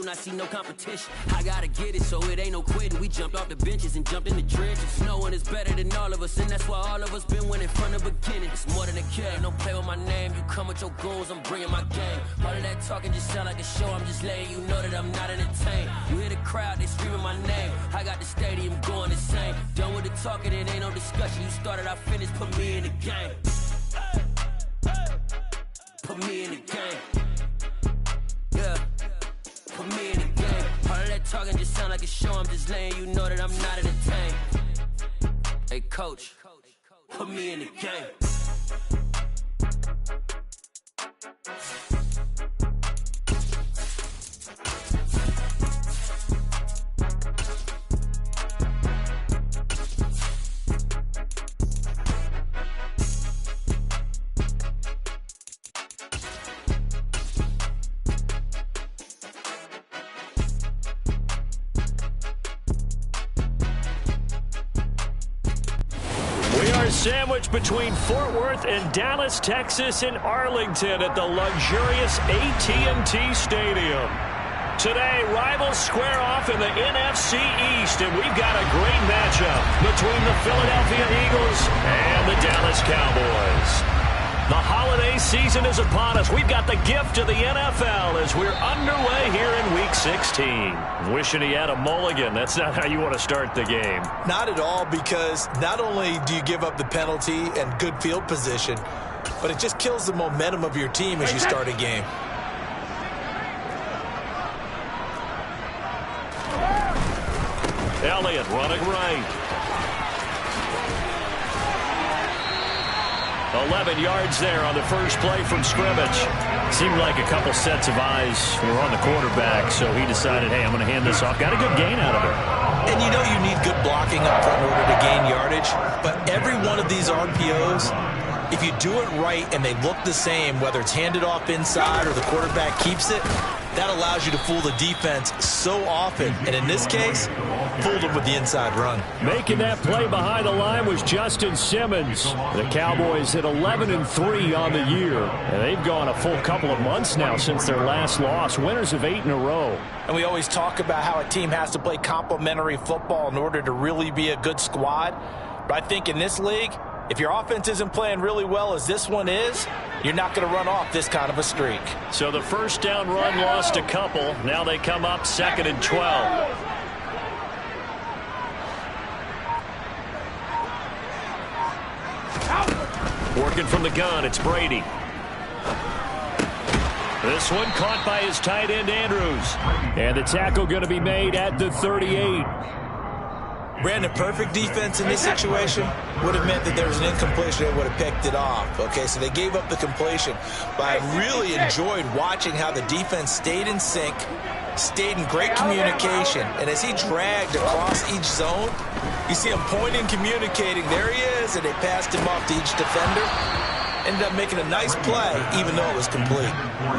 I see no competition. I gotta get it, so it ain't no quitting. We jumped off the benches and jumped in the trenches. No one is better than all of us, and that's why all of us been winning from the beginning. It's more than a game, don't play with my name. You come with your goons, I'm bringing my game. All of that talking just sound like a show, I'm just letting you know that I'm not entertained. You hear the crowd, they screaming my name. I got the stadium going insane. Done with the talking, it ain't no discussion. You started, I finished, put me in the game. Put me in the game. Yeah. Put me in the game. All of that talking just sound like a show, I'm just letting you know that I'm not entertained. Hey coach, put me in the game. Sandwiched between Fort Worth and Dallas, Texas, and Arlington at the luxurious AT&T Stadium. Today, rivals square off in the NFC East, and we've got a great matchup between the Philadelphia Eagles and the Dallas Cowboys. The holiday season is upon us. We've got the gift of the NFL as we're underway here in Week 16. Wishing he had a mulligan. That's not how you want to start the game. Not at all, because not only do you give up the penalty and good field position, but it just kills the momentum of your team as you start a game. Elliott running right. 11 yards there on the first play from scrimmage. Seemed like a couple sets of eyes were on the quarterback, so he decided, hey, I'm going to hand this off. Got a good gain out of it. And you know you need good blocking up front in order to gain yardage, but every one of these RPOs, if you do it right and they look the same, whether it's handed off inside or the quarterback keeps it, that allows you to fool the defense so often. And in this case, fooled them with the inside run. Making that play behind the line was Justin Simmons. The Cowboys hit 11-3 on the year. And they've gone a full couple of months now since their last loss. Winners of 8 in a row. And we always talk about how a team has to play complementary football in order to really be a good squad. But I think in this league, if your offense isn't playing really well as this one is, you're not going to run off this kind of a streak. So the first down run lost a couple. Now they come up 2nd and 12. Working from the gun, it's Brady. This one caught by his tight end, Andrews. And the tackle going to be made at the 38. Brandon, perfect defense in this situation would have meant that there was an incompletion and would have picked it off. Okay, so they gave up the completion. But I really enjoyed watching how the defense stayed in sync, stayed in great communication. And as he dragged across each zone, you see him pointing, communicating. There he is, and they passed him off to each defender. Ended up making a nice play, even though it was complete.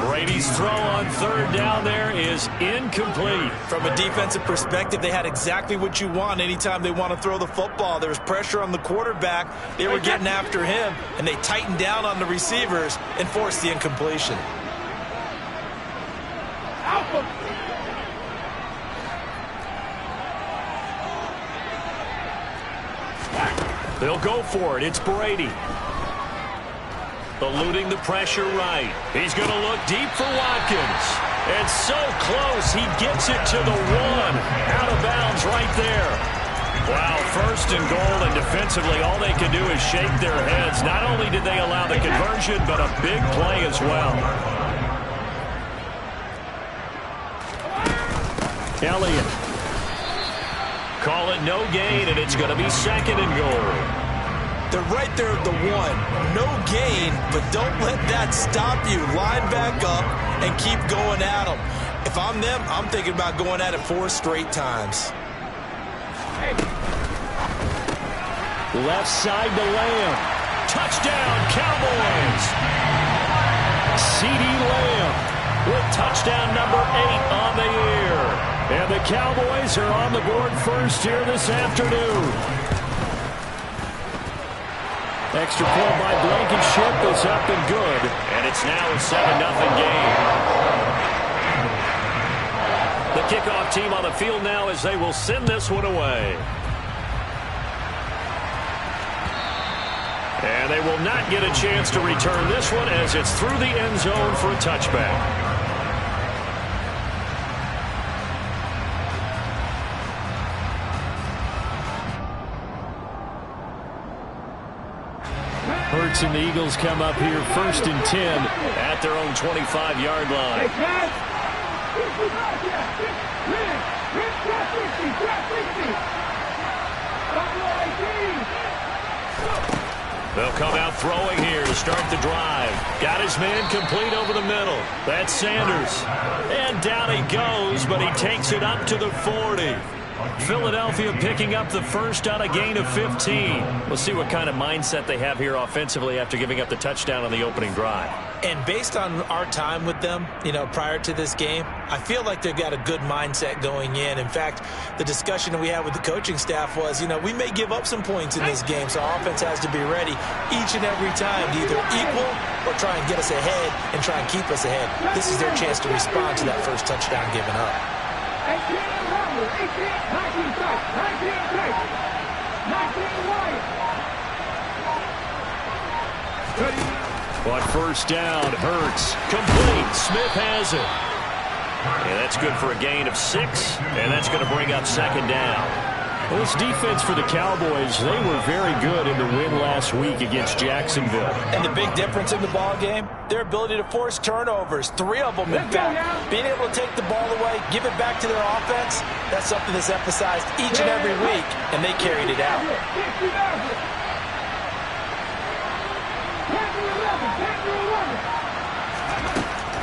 Brady's throw on 3rd down there is incomplete. From a defensive perspective, they had exactly what you want anytime they want to throw the football. There was pressure on the quarterback. They were getting after him, and they tightened down on the receivers and forced the incompletion. They'll go for it. It's Brady. Eluding the pressure right. He's going to look deep for Watkins. And so close, he gets it to the 1. Out of bounds right there. Wow, 1st and goal, and defensively, all they can do is shake their heads. Not only did they allow the conversion, but a big play as well. Elliott. Call it no gain, and it's going to be 2nd and goal. They're right there at the 1. No gain, but don't let that stop you. Line back up and keep going at them. If I'm them, I'm thinking about going at it 4 straight times. Left side to Lamb. Touchdown, Cowboys. CeeDee Lamb with touchdown number 8 on the year. And the Cowboys are on the board first here this afternoon. Extra point by Blankenship is up and good. And it's now a 7-0 game. kickoff team on the field now as they will send this one away. And they will not get a chance to return this one as it's through the end zone for a touchback. Hurts and the Eagles come up here 1st and 10 at their own 25-yard line. They'll come out throwing here to start the drive. Got his man complete over the middle. That's Sanders. And down he goes, but he takes it up to the 40. Philadelphia picking up the first on a gain of 15. We'll see what kind of mindset they have here offensively after giving up the touchdown on the opening drive. And based on our time with them, prior to this game, I feel like they've got a good mindset going in. In fact, the discussion that we had with the coaching staff was, we may give up some points in this game, so our offense has to be ready each and every time to either equal or try and get us ahead and try and keep us ahead. This is their chance to respond to that first touchdown given up. 19 But first down, Hurts. Complete. Smith has it. And that's good for a gain of 6, and that's going to bring up 2nd down. Well, this defense for the Cowboys, they were very good in the win last week against Jacksonville. And the big difference in the ball game, their ability to force turnovers, 3 of them in fact. Being able to take the ball away, give it back to their offense, that's something that's emphasized each and every week, and they carried it out.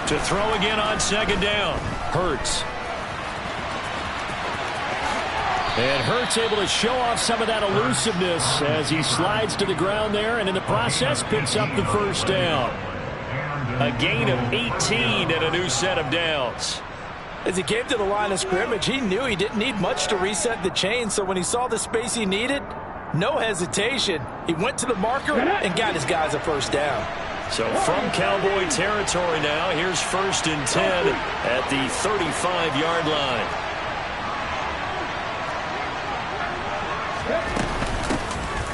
To throw again on 2nd down. Hurts. And Hurts able to show off some of that elusiveness as he slides to the ground there, and in the process picks up the first down. A gain of 18 and a new set of downs. As he came to the line of scrimmage, he knew he didn't need much to reset the chain, so when he saw the space he needed, no hesitation. He went to the marker and got his guys a first down. So from Cowboy territory now, here's 1st and 10 at the 35-yard line.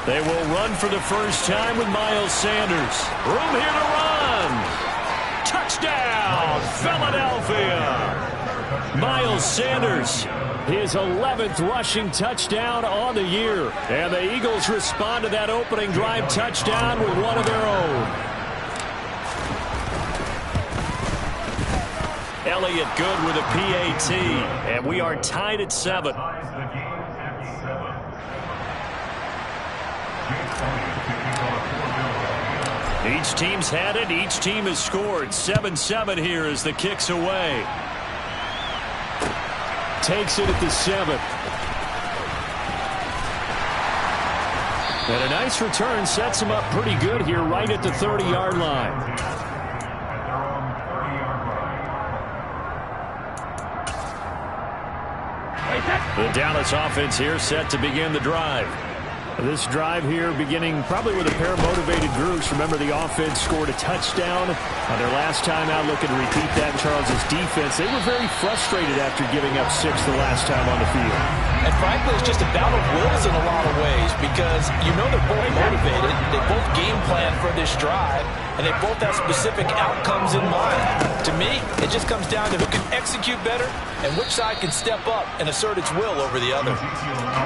They will run for the first time with Miles Sanders. Room here to run. Touchdown, Philadelphia. Miles Sanders, his 11th rushing touchdown on the year. And the Eagles respond to that opening drive touchdown with one of their own. Elliott good with a PAT, and we are tied at 7. Each team's had it. Each team has scored. 7-7 here as the kick's away. Takes it at the 7. And a nice return sets him up pretty good here right at the 30-yard line. The Dallas offense here set to begin the drive. This drive here beginning probably with a pair of motivated groups. Remember, the offense scored a touchdown on their last time out. Looking to repeat that in Charles's defense. They were very frustrated after giving up 6 the last time on the field. And frankly, it's just a battle of wills in a lot of ways because they're both motivated. They both game plan for this drive, and they both have specific outcomes in mind. To me, it just comes down to who can execute better and which side can step up and assert its will over the other.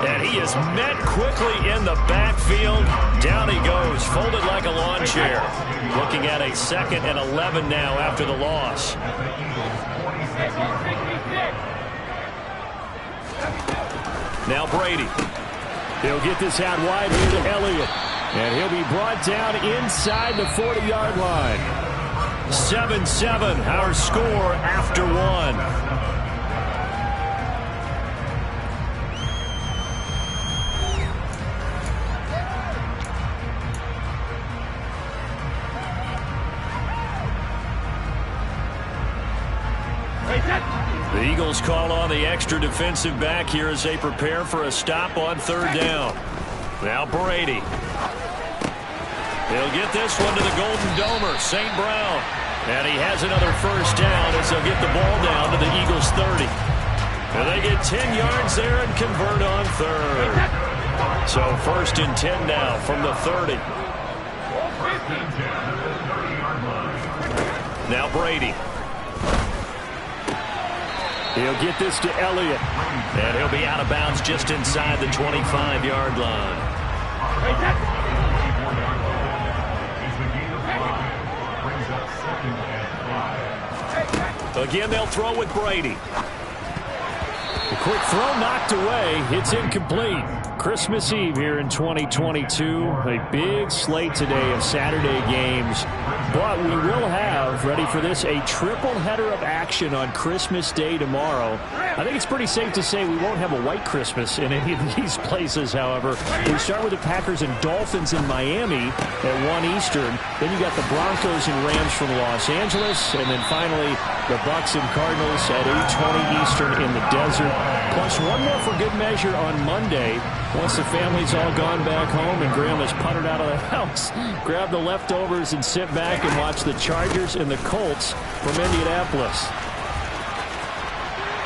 And he is met quickly in the backfield. Down he goes, folded like a lawn chair. Looking at a 2nd and 11 now after the loss. Now Brady. He'll get this out wide here to Elliott. And he'll be brought down inside the 40-yard line. 7-7, our score after 1. The Eagles call on the extra defensive back here as they prepare for a stop on 3rd down. Now Brady. He'll get this one to the Golden Domer, St. Brown. And he has another first down as they'll get the ball down to the Eagles' 30. get 10 yards there and convert on third. So 1st and 10 now from the 30. Now Brady. He'll get this to Elliott. And he'll be out of bounds just inside the 25-yard line. Again, they'll throw with Brady. The quick throw knocked away. It's incomplete. Christmas Eve here in 2022. A big slate today of Saturday games. But we will have, ready for this, a triple header of action on Christmas Day tomorrow. I think it's pretty safe to say we won't have a white Christmas in any of these places, however. We start with the Packers and Dolphins in Miami at 1 Eastern. Then you got the Broncos and Rams from Los Angeles. And then finally, the Bucks and Cardinals at 8:20 Eastern in the desert. Plus one more for good measure on Monday. Once the family's all gone back home and Graham has puttered out of the house, grab the leftovers and sit back and watch the Chargers and the Colts from Indianapolis.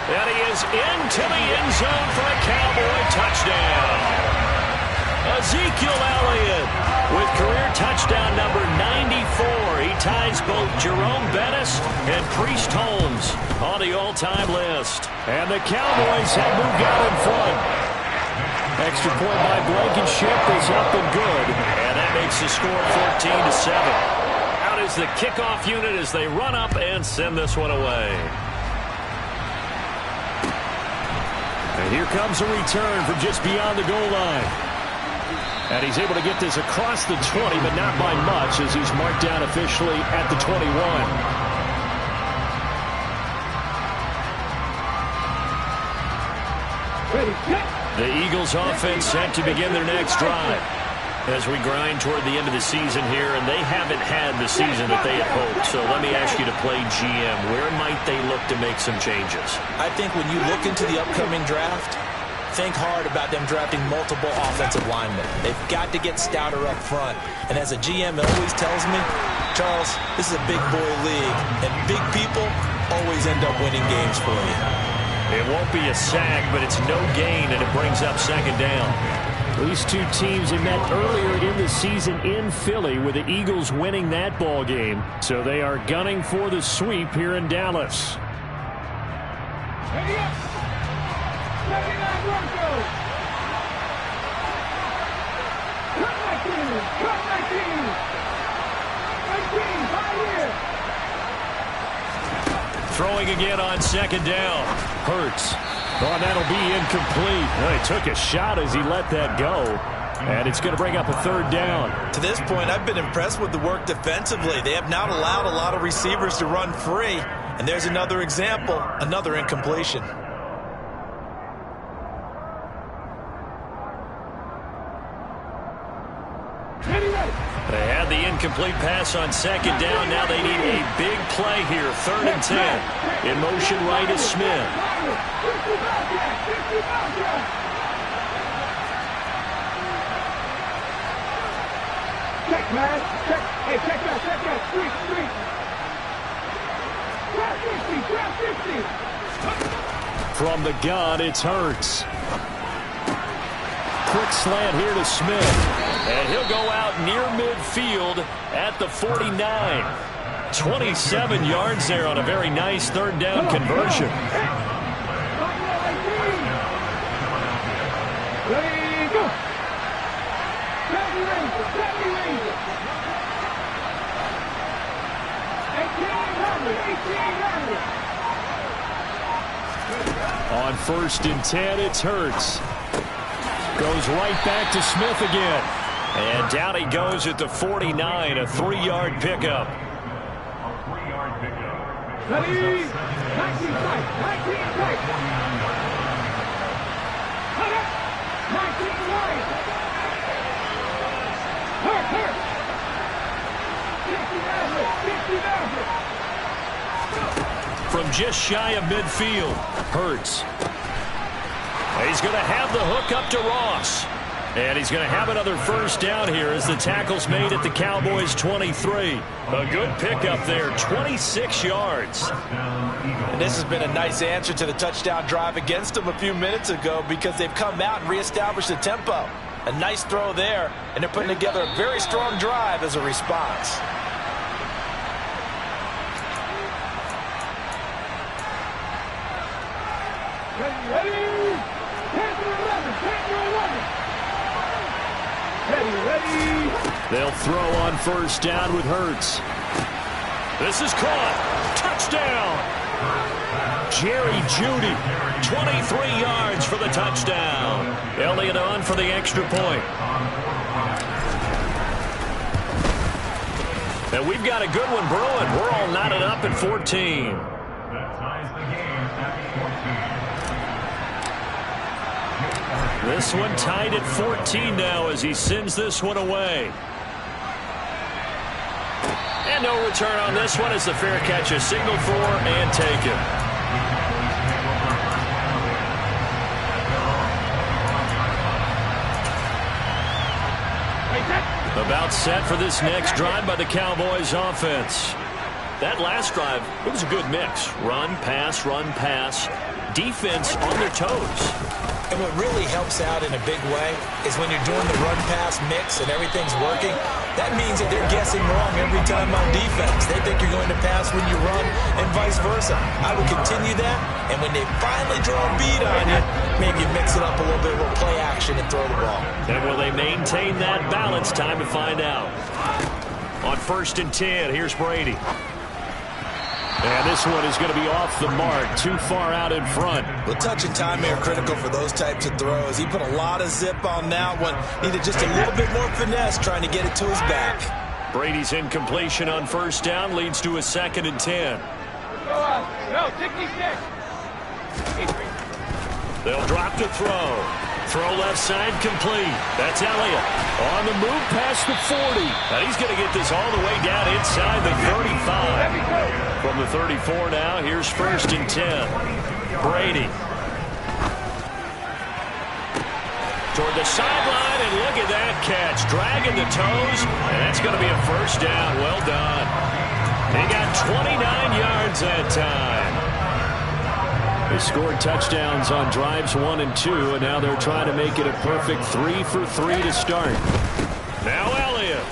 And he is into the end zone for a Cowboy touchdown. Ezekiel Elliott with career touchdown number 94. He ties both Jerome Bettis and Priest Holmes on the all-time list. And the Cowboys have moved out in front. Extra point by Blankenship is up and good. And that makes the score 14-7. Out is the kickoff unit as they run up and send this one away. And here comes a return from just beyond the goal line. And he's able to get this across the 20, but not by much as he's marked down officially at the 21. The Eagles offense set to begin their next drive as we grind toward the end of the season here, and they haven't had the season that they had hoped. So let me ask you to play GM. Where might they look to make some changes? I think when you look into the upcoming draft, think hard about them drafting multiple offensive linemen. They've got to get stouter up front. And as a GM, it always tells me, Charles, this is a big boy league, and big people always end up winning games for you. It won't be a sack, but it's no gain, and it brings up 2nd down. These two teams had met earlier in the season in Philly with the Eagles winning that ball game. So they are gunning for the sweep here in Dallas. Throwing again on 2nd down. Hurts. Oh, that'll be incomplete. Well, he took a shot as he let that go. And it's going to bring up a 3rd down. To this point, I've been impressed with the work defensively. They have not allowed a lot of receivers to run free. And there's another example, another incompletion. They had the incomplete pass on 2nd down. Now they need a big play here. 3rd and 10. In motion right is Smith. Check, man. Check. Hey, check that. Check that. Street. Grab 50. From the gun, it's Hurts. Quick slant here to Smith. And he'll go out near midfield at the 49. 27 yards there on a very nice 3rd down conversion. On 1st and 10, it's Hurts. Goes right back to Smith again. And down he goes at the 49, a 3-yard pickup. Ready? 19 From just shy of midfield, Hurts. He's going to have the hook up to Ross. And he's going to have another first down here as the tackle's made at the Cowboys' 23. A good pickup there, 26 yards. And this has been a nice answer to the touchdown drive against them a few minutes ago because they've come out and reestablished the tempo. A nice throw there, and they're putting together a very strong drive as a response. Ready? They'll throw on first down with Hurts. This is caught. Touchdown. Jerry Jeudy, 23 yards for the touchdown. Elliott on for the extra point. And we've got a good one brewing. We're all knotted up at 14. This one tied at 14 now as he sends this one away. And no return on this one as the fair catch is signaled for and taken. About set for this next drive by the Cowboys offense. That last drive, it was a good mix. Run, pass. Defense on their toes. And what really helps out in a big way is when you're doing the run-pass mix and everything's working, that means that they're guessing wrong every time on defense. They think you're going to pass when you run and vice versa. I would continue that, and when they finally draw a bead on you, maybe you mix it up a little bit, a little play action and throw the ball. And will they maintain that balance? Time to find out. On 1st and 10, here's Brady. And this one is going to be off the mark, too far out in front. Well, touch and time are critical for those types of throws. He put a lot of zip on that one. Needed just a little bit more finesse trying to get it to his back. Brady's incompletion on first down leads to a 2nd and 10. No, 66. They'll drop to throw. Throw left side complete. That's Elliott. On the move past the 40. And he's going to get this all the way down inside the 35. From the 34 now, here's 1st and 10. Brady. Toward the sideline, and look at that catch. Dragging the toes, and that's going to be a first down. Well done. He got 29 yards that time. They scored touchdowns on drives 1 and 2, and now they're trying to make it a perfect 3 for 3 to start. Now Elliott.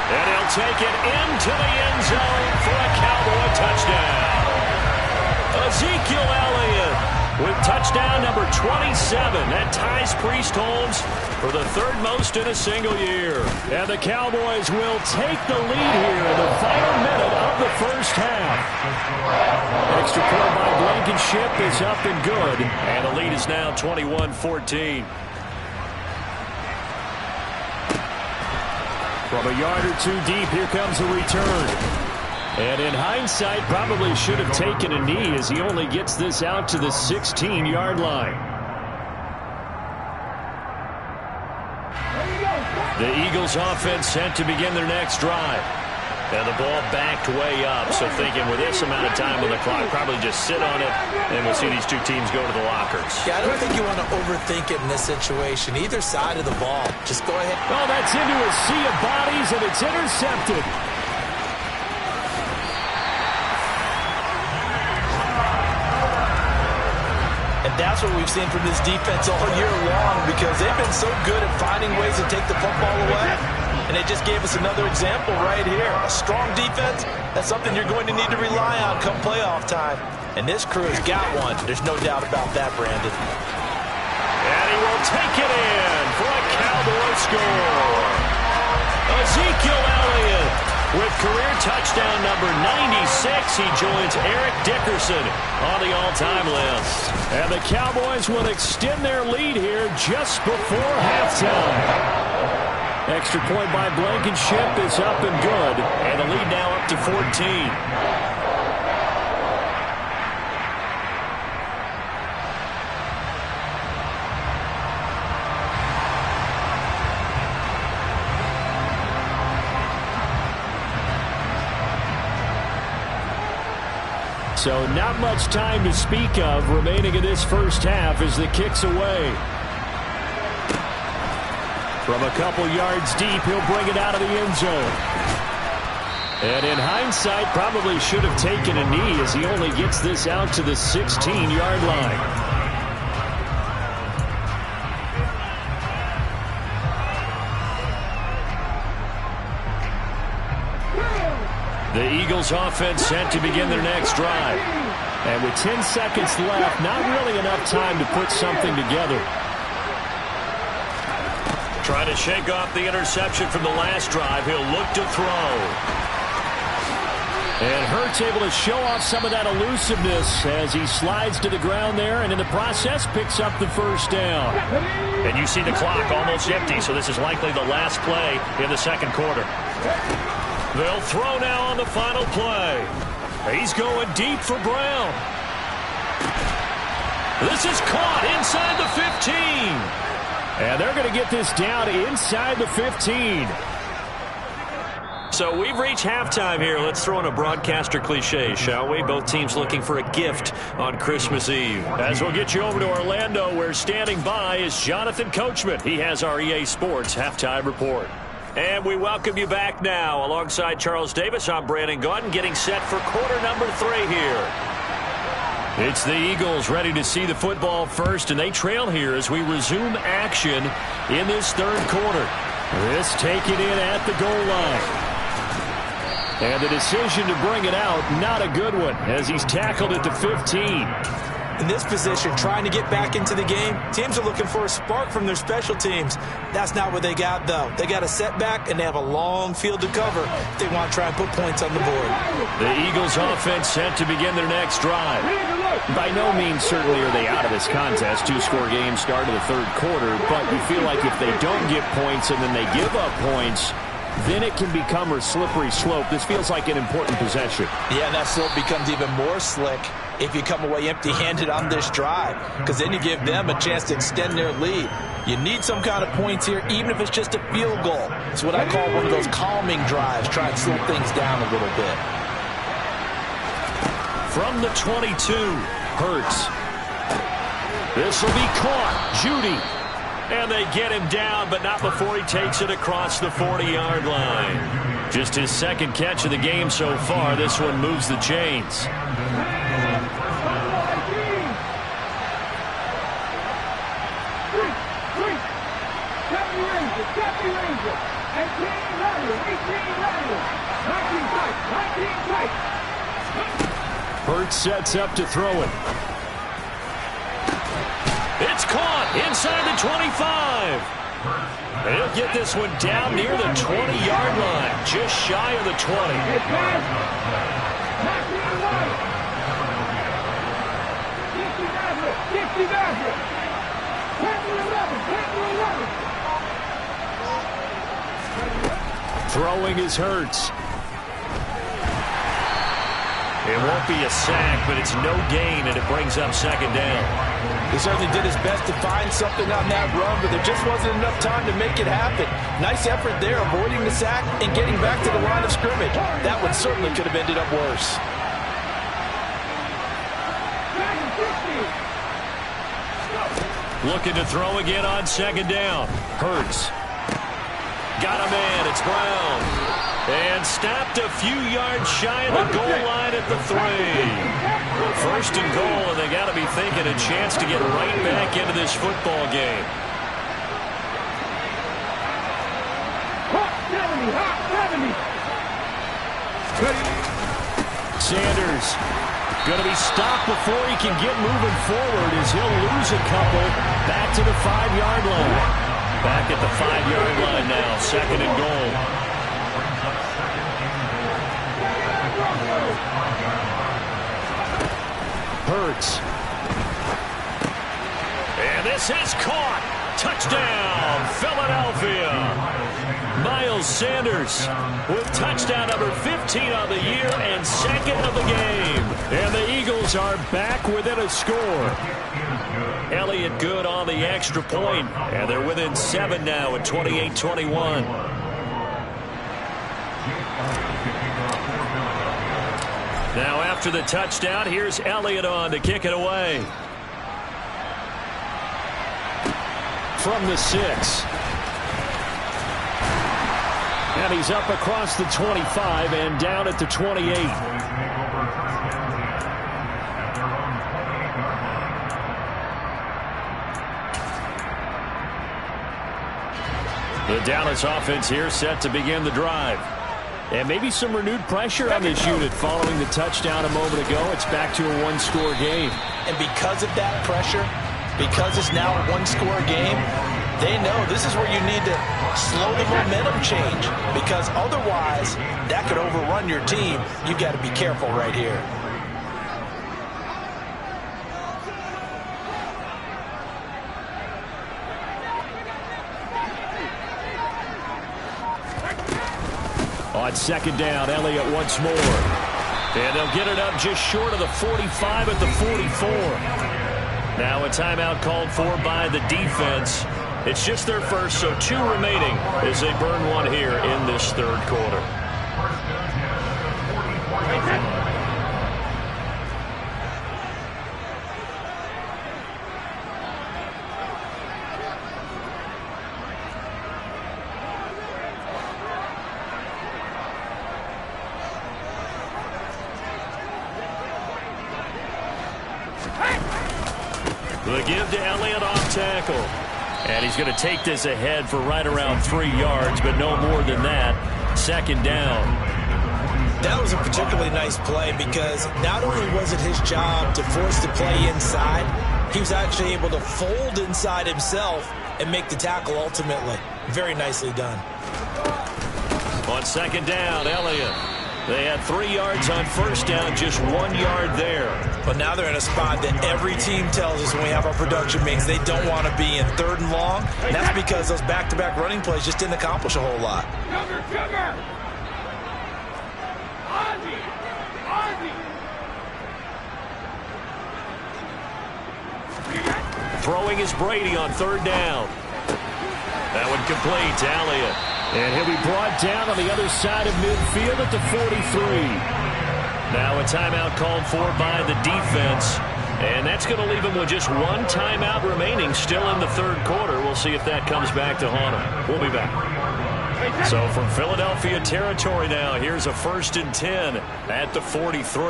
And he'll take it into the end zone for a Cowboy touchdown. Ezekiel Elliott with touchdown number 27. That ties Priest Holmes for the 3rd most in a single year. And the Cowboys will take the lead here in the final minute of the first half. Extra point by Blankenship is up and good. And the lead is now 21-14. From a yard or 2 deep, here comes a return. And in hindsight, probably should have taken a knee as he only gets this out to the 16-yard line. The Eagles offense set to begin their next drive. And the ball backed way up, so thinking with this amount of time on the clock, probably just sit on it, and we'll see these two teams go to the lockers. Yeah, I don't think you want to overthink it in this situation. Either side of the ball. Just go ahead. Oh, that's into a sea of bodies, and it's intercepted. And that's what we've seen from this defense all year long because they've been so good at finding ways to take the football away. And they just gave us another example right here. A strong defense, that's something you're going to need to rely on come playoff time. And this crew has got one. There's no doubt about that, Brandon. And he will take it in for a Cowboy score. Ezekiel Elliott with career touchdown number 96. He joins Eric Dickerson on the all-time list. And the Cowboys will extend their lead here just before halftime. Extra point by Blankenship is up and good. And the lead now up to 14. So not much time to speak of remaining in this first half as the kick's away. From a couple yards deep, he'll bring it out of the end zone. And in hindsight, probably should have taken a knee as he only gets this out to the 16-yard line. The Eagles offense set to begin their next drive. And with 10 seconds left, not really enough time to put something together. Trying to shake off the interception from the last drive. He'll look to throw. And Hurts able to show off some of that elusiveness as he slides to the ground there, and in the process picks up the first down. And you see the clock almost empty, so this is likely the last play in the second quarter. They'll throw now on the final play. He's going deep for Brown. This is caught inside the 15. And they're going to get this down inside the 15. So we've reached halftime here. Let's throw in a broadcaster cliche, shall we? Both teams looking for a gift on Christmas Eve. As we'll get you over to Orlando, where standing by is Jonathan Coachman. He has our EA Sports halftime report. And we welcome you back now. Alongside Charles Davis, I'm Brandon Gaudin, getting set for quarter number 3 here. It's the Eagles ready to see the football first, and they trail here as we resume action in this third quarter. This taken in at the goal line. And the decision to bring it out, not a good one, as he's tackled at the 15. In this position, trying to get back into the game, teams are looking for a spark from their special teams. That's not what they got, though. They got a setback, and they have a long field to cover if they want to try and put points on the board. The Eagles offense set to begin their next drive. By no means certainly are they out of this contest. 2-score game start of the third quarter, but you feel like if they don't get points and then they give up points, then it can become a slippery slope. This feels like an important possession. Yeah, and that slope becomes even more slick if you come away empty-handed on this drive, because then you give them a chance to extend their lead. You need some kind of points here, even if it's just a field goal. It's what I call one of those calming drives, try and slow things down a little bit. From the 22, Hurts. This will be caught. Judy. And they get him down, but not before he takes it across the 40-yard line. Just his second catch of the game so far. This one moves the chains. Hurts sets up to throw it. It's caught inside the 25. He'll get this one down near the 20-yard line, just shy of the 20. Throwing is Hurts. It won't be a sack, but it's no gain, and it brings up second down. He certainly did his best to find something on that run, but there just wasn't enough time to make it happen. Nice effort there, avoiding the sack and getting back to the line of scrimmage. That one certainly could have ended up worse. Looking to throw again on second down. Hurts. Got a man. It's Brown. And stopped a few yards shy of the goal line at the 3. First and goal, and they got to be thinking a chance to get right back into this football game. Sanders going to be stopped before he can get moving forward as he'll lose a couple back to the 5-yard line. Back at the 5-yard line now, second and goal. Hurts. And this is caught. Touchdown, Philadelphia. Miles Sanders with touchdown number 15 on the year and second of the game. And the Eagles are back within a score. Elliott good on the extra point, and they're within 7 now at 28-21. Now after the touchdown, here's Elliott on to kick it away. From the 6. And he's up across the 25 and down at the 28. The Dallas offense here set to begin the drive. And maybe some renewed pressure on this unit following the touchdown a moment ago. It's back to a one-score game. And because of that pressure, because it's now a one-score game, they know this is where you need to slow the momentum change, because otherwise that could overrun your team. You've got to be careful right here. On second down, Elliott once more. And they'll get it up just short of the 45 at the 44. Now a timeout called for by the defense. It's just their first, so 2 remaining as they burn one here in this third quarter. The give to Elliott off tackle. And he's going to take this ahead for right around 3 yards, but no more than that. Second down. That was a particularly nice play because not only was it his job to force the play inside, he was actually able to fold inside himself and make the tackle ultimately. Very nicely done. On second down, Elliott. They had 3 yards on first down, just 1 yard there. But now they're in a spot that every team tells us when we have our production meetings they don't want to be in, 3rd and long. And that's because those back-to-back running plays just didn't accomplish a whole lot. Cover! Ozzy! Throwing is Brady on 3rd down. That one complete to Elliott. And he'll be brought down on the other side of midfield at the 43. Now a timeout called for by the defense. And that's going to leave him with just 1 timeout remaining still in the third quarter. We'll see if that comes back to haunt him. We'll be back. So from Philadelphia territory now, here's a 1st and 10 at the 43.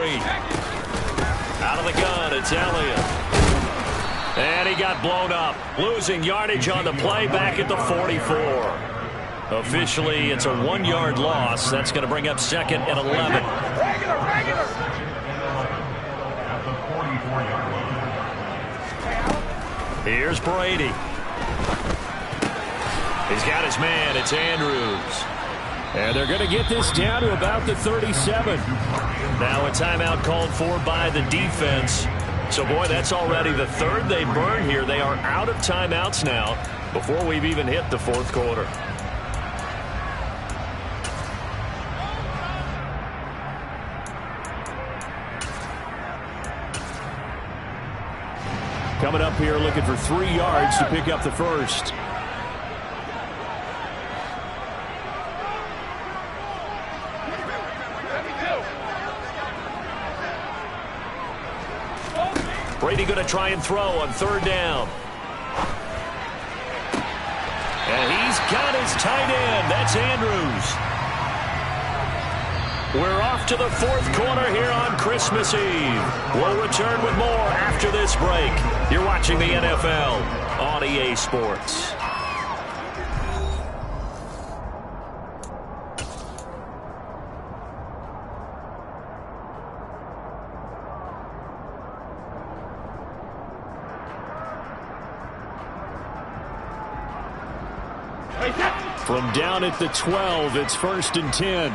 Out of the gun, it's Elliott. And he got blown up. Losing yardage on the play back at the 44. Officially, it's a 1-yard loss. That's going to bring up 2nd and 11. Here's Brady. He's got his man. It's Andrews. And they're going to get this down to about the 37. Now a timeout called for by the defense. So, boy, that's already the 3rd they burn here. They are out of timeouts now before we've even hit the 4th quarter. Coming up here looking for 3 yards to pick up the first. Brady going to try and throw on 3rd down. And he's got his tight end. That's Andrews. We're off to the 4th quarter here on Christmas Eve. We'll return with more after this break. You're watching the NFL on EA Sports. From down at the 12, it's 1st and 10.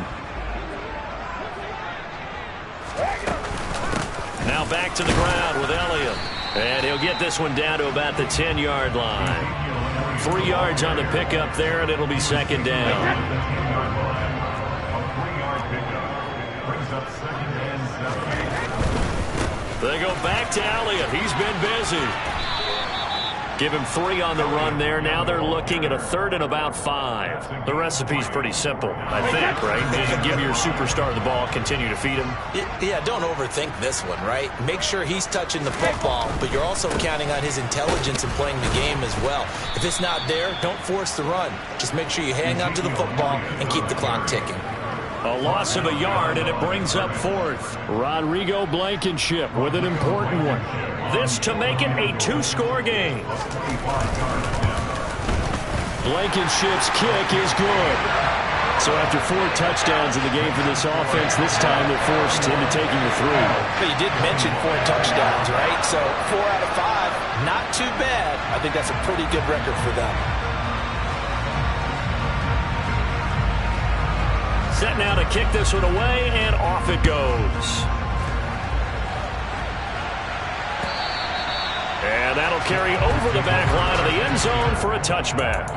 Now back to the ground with Elliott. And he'll get this one down to about the 10-yard line. 3 yards on the pickup there, and it'll be 2nd down. They go back to Elliott. He's been busy. Give him 3 on the run there. Now they're looking at a 3rd and about 5. The recipe's pretty simple, I think, right? Just give your superstar the ball, continue to feed him. Yeah, don't overthink this one, right? Make sure he's touching the football, but you're also counting on his intelligence in playing the game as well. If it's not there, don't force the run. Just make sure you hang on to the football and keep the clock ticking. A loss of a yard, and it brings up 4th. Rodrigo Blankenship with an important one. This to make it a 2-score game. Blankenship's kick is good. So after 4 touchdowns in the game for this offense, this time they're forced into taking the 3. But you did mention 4 touchdowns, right? So 4 out of 5, not too bad. I think that's a pretty good record for them. Set now to kick this one away, and off it goes. And that'll carry over the back line of the end zone for a touchback.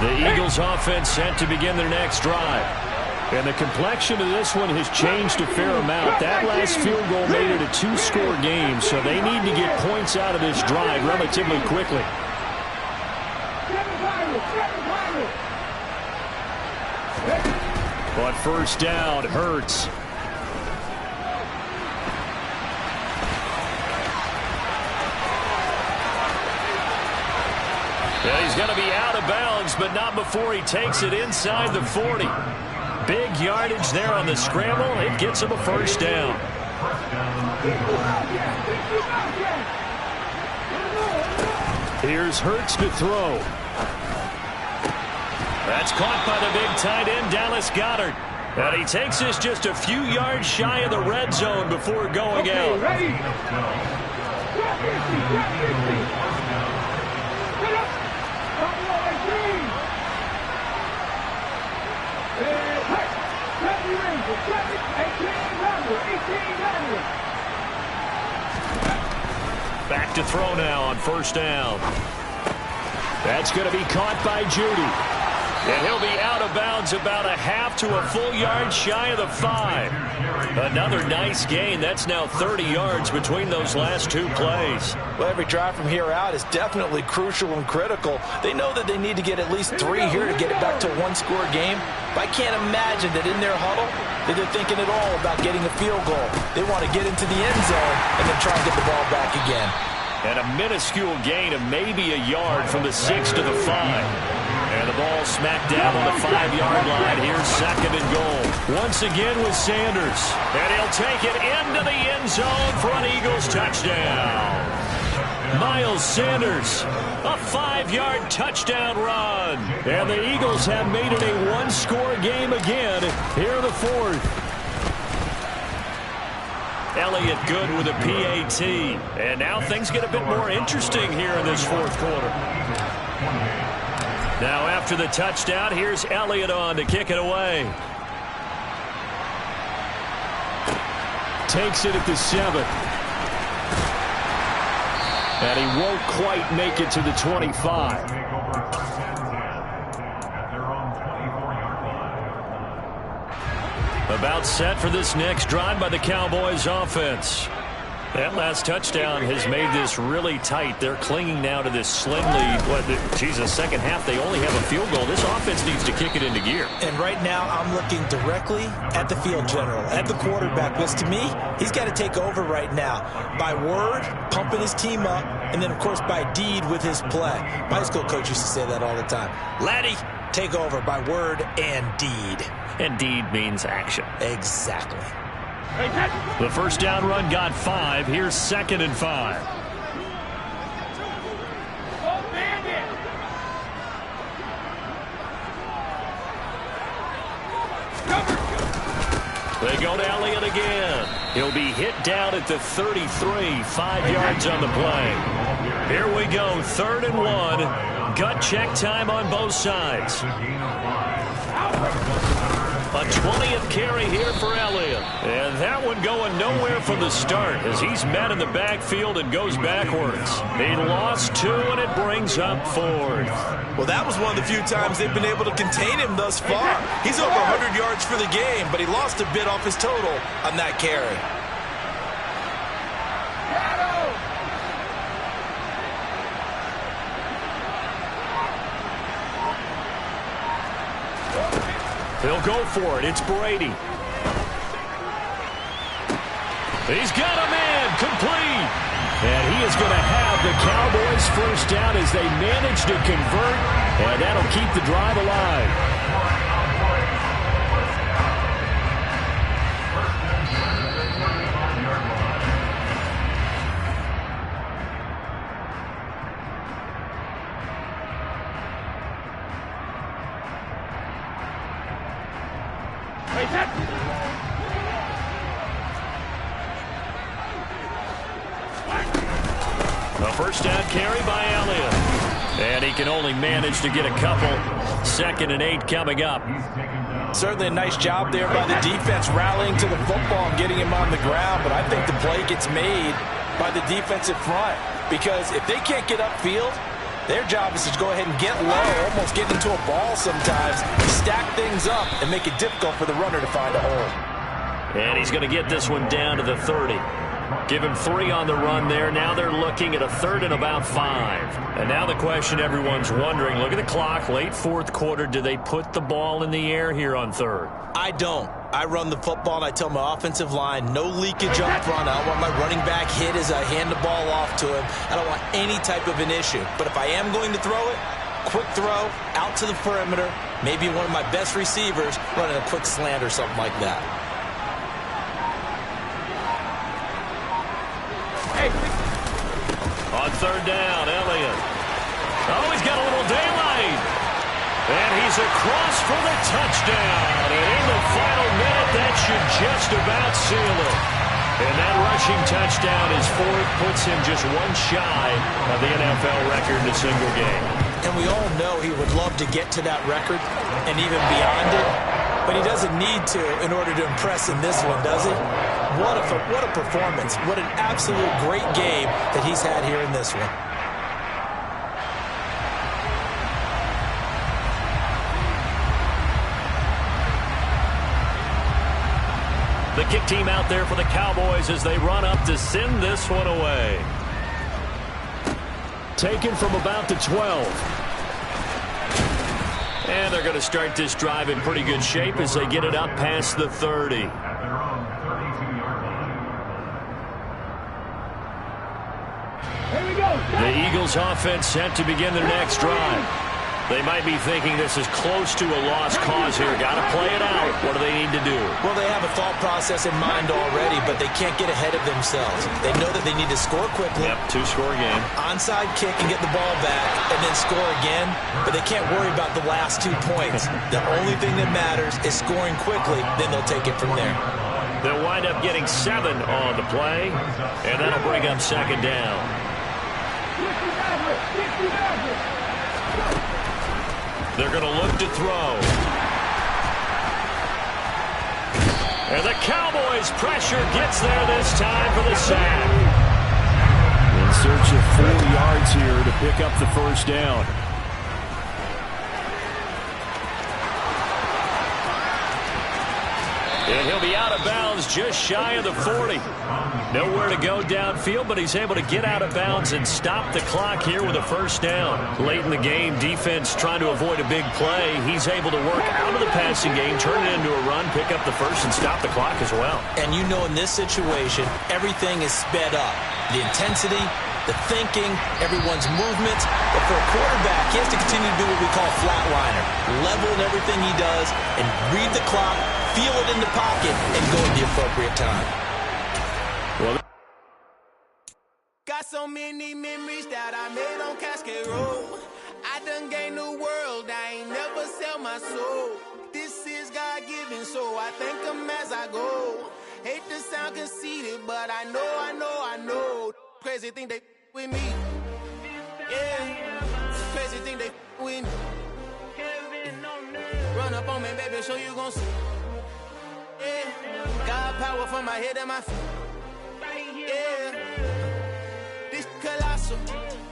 The Eagles offense set to begin their next drive. And the complexion of this one has changed a fair amount. That last field goal made it a 2-score game, so they need to get points out of this drive relatively quickly. But first down hurts. Yeah, he's going to be out of bounds, but not before he takes it inside the 40. Big yardage there on the scramble. It gets him a first down. Here's Hurts to throw. That's caught by the big tight end, Dallas Goedert. And he takes this just a few yards shy of the red zone before going out. Back to throw now on first down. That's going to be caught by Judy. And he'll be out of bounds about a half to a full yard shy of the 5. Another nice gain. That's now 30 yards between those last 2 plays. Well, every drive from here out is definitely crucial and critical. They know that they need to get at least 3 here to get it back to a 1-score game. But I can't imagine that in their huddle that they're thinking at all about getting a field goal. They want to get into the end zone and then try and get the ball back again. And a minuscule gain of maybe a yard from the 6 to the 5. And the ball smacked down on the 5-yard line. Here's 2nd and goal. Once again with Sanders. And he'll take it into the end zone for an Eagles touchdown. Miles Sanders, a 5-yard touchdown run. And the Eagles have made it a 1-score game again here in the 4th. Elliott good with a PAT. And now things get a bit more interesting here in this 4th quarter. Now after the touchdown, here's Elliott on to kick it away. Takes it at the 7. And he won't quite make it to the 25. About set for this next drive by the Cowboys offense. That last touchdown has made this really tight. They're clinging now to this slim lead. The second half, they only have a field goal. This offense needs to kick it into gear. And right now, I'm looking directly at the field general, at the quarterback. Because to me, he's got to take over right now. By word, pumping his team up, and then, of course, by deed with his play. My high school coach used to say that all the time. Laddie, take over by word and deed. And deed means action. Exactly. The first down run got 5. Here's 2nd and 5. They go to Elliott again. He'll be hit down at the 33. 5 yards on the play. Here we go. 3rd and 1. Gut check time on both sides. A 20th carry here for Elliott. And that one going nowhere from the start as he's met in the backfield and goes backwards. He lost 2, and it brings up 4th. Well, that was one of the few times they've been able to contain him thus far. He's over 100 yards for the game, but he lost a bit off his total on that carry. They'll go for it. It's Brady. He's got a man complete. And he is going to have the Cowboys first down as they manage to convert. And that'll keep the drive alive. A first down carry by Elliott. And he can only manage to get a couple. 2nd and 8 coming up. Certainly a nice job there by the defense rallying to the football and getting him on the ground. But I think the play gets made by the defensive front. Because if they can't get upfield, their job is to go ahead and get low, almost get into a ball sometimes, stack things up, and make it difficult for the runner to find a hole. And he's going to get this one down to the 30. Give him 3 on the run there. Now they're looking at a 3rd and about 5. And now the question everyone's wondering, look at the clock, late 4th quarter. Do they put the ball in the air here on 3rd? I don't. I run the football, and I tell my offensive line, no leakage up front. I don't want my running back hit as I hand the ball off to him. I don't want any type of an issue. But if I am going to throw it, quick throw, out to the perimeter, maybe one of my best receivers running a quick slant or something like that. On 3rd down, Elliott. Oh, he's got a little daylight. And he's across for the touchdown. And in the final minute, that should just about seal it. And that rushing touchdown is 4th, puts him just 1 shy of the NFL record in a single game. And we all know he would love to get to that record and even beyond it. But he doesn't need to in order to impress in this one, does he? What a performance. What an absolute great game that he's had here in this one. The kick team out there for the Cowboys as they run up to send this one away. Taken from about the 12. And they're going to start this drive in pretty good shape as they get it up past the 30. The Eagles offense set to begin their next drive. They might be thinking this is close to a lost cause here. Got to play it out. What do they need to do? Well, they have a thought process in mind already, but they can't get ahead of themselves. They know that they need to score quickly. Yep, 2-score game. Onside kick and get the ball back and then score again, but they can't worry about the last 2 points. The only thing that matters is scoring quickly, then they'll take it from there. They'll wind up getting 7 on the play, and that'll bring up 2nd down. They're going to look to throw. And the Cowboys' pressure gets there this time for the sack. In search of 4 yards here to pick up the first down. And he'll be out of bounds just shy of the 40. Nowhere to go downfield, but he's able to get out of bounds and stop the clock here with a first down. Late in the game, defense trying to avoid a big play. He's able to work out of the passing game, turn it into a run, pick up the first, and stop the clock as well. And you know in this situation, everything is sped up. The intensity, the thinking, everyone's movements. But for a quarterback, he has to continue to do what we call flatliner. Level in everything he does and read the clock, feel it in the pocket, and go at the appropriate time. Well, got so many memories that I made on Cascade Road. I done gained the world, I ain't never sell my soul. This is God-given, so I thank him as I go. Hate to sound conceited, but I know. Crazy thing they with me. Yeah, crazy thing they with me. Run up on me, baby, so you gon' see. God power from my head and my feet. Yeah. This colossal.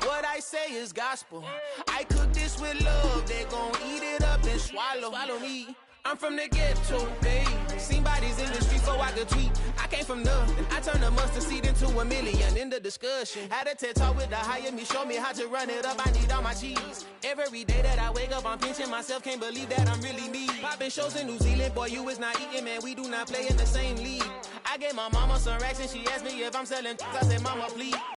What I say is gospel. I cook this with love. They gon' eat it up and swallow me. I'm from the ghetto, babe. Seen bodies in the street so I could tweet. I came from nothing. I turned a mustard seed into $1 million in the discussion. Had a TED talk with the hire me, show me how to run it up. I need all my cheese. Every day that I wake up, I'm pinching myself. Can't believe that I'm really me. Popping shows in New Zealand, boy, you is not eating, man. We do not play in the same league. I gave my mama some racks and she asked me if I'm selling. I said, mama, please.